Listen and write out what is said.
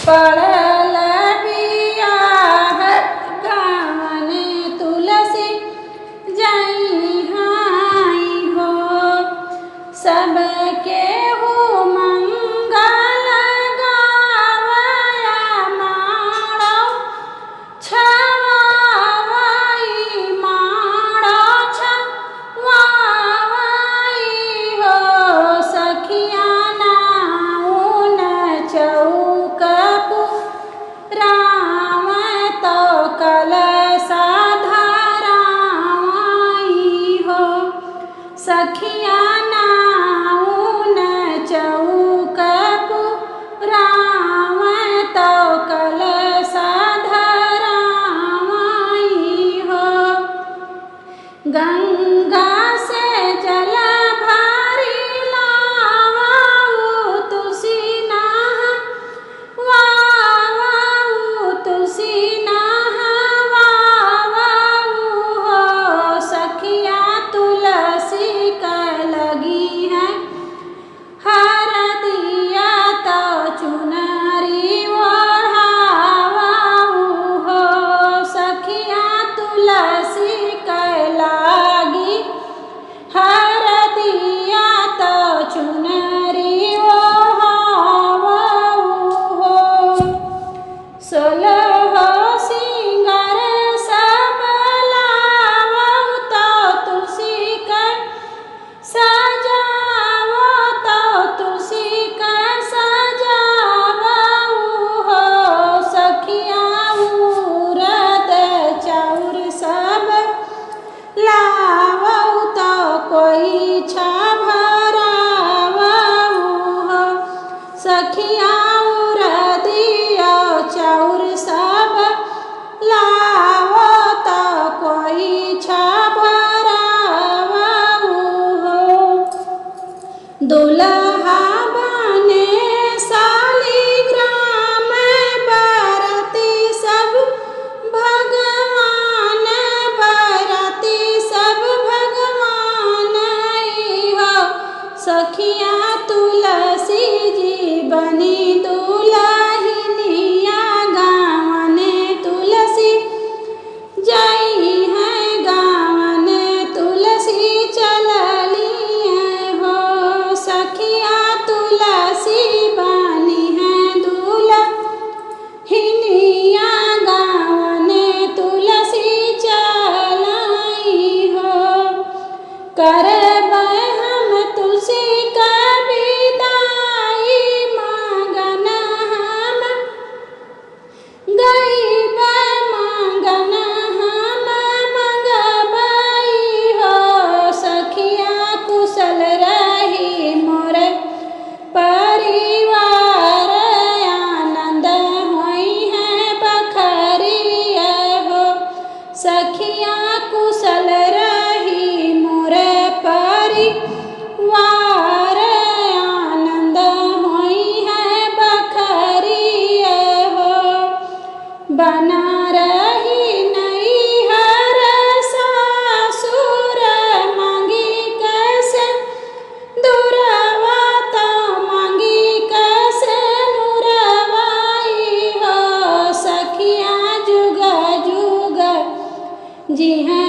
पड़ल बियाह गावन तुलसी जई हाई हो। सबके हो मंगल गावया माड़ो छवाई माड़ो छवाई हो। सखिया नाउन चौक राम तो कलसा धराई हो। सखिया नाउन चौक राम तो कलसा धराई हो। गंगा से जल भरी लावाऊ तुलसी नहवाऊ तुलसी नहवाऊ हो। सखिया तुलसी का लगी है हरदिया तो चुनरी ओढ़ावाऊ हो। सखिया तुलसी का लागी हरदिया तो चुनरी ओढ़ावाऊ हो। सोलह सिंगार सब लावाऊ तो तुलसी का सजावो तो तुलसी का सजावऊ हो। सखिया उरद चाउर सब लावऊ तो कोई भरावऊ हो। सखिया उरदिया चाउर सब लावो तो कोई भरावऊ हो। दुल्हा बने शालिग्राम बरती सब भगवान बरती सब भगवान हो। सखिया तुलसी जी बनी दुल्हनिया गावन तुलसी जई है गावन तुलसी चलली हो। सखिया तुलसी बनी है दुल्हनिया गावन तुलसी चलाई हो। करब हम तुलसी का विदाई मांगन हम गईब मांगन हम मंगबई हो। सखिया कुशल रही मोर परिवार आनंद होई है बखरिया हो। सखिया कुशल रही मोर परिवार आनंद होई है बखरिया हो। बना रही नैहर सासुर मांगी कैसे दुरवा तो मांगी कैसे नुरवाई हो। सखिया जुग जुग जी हैं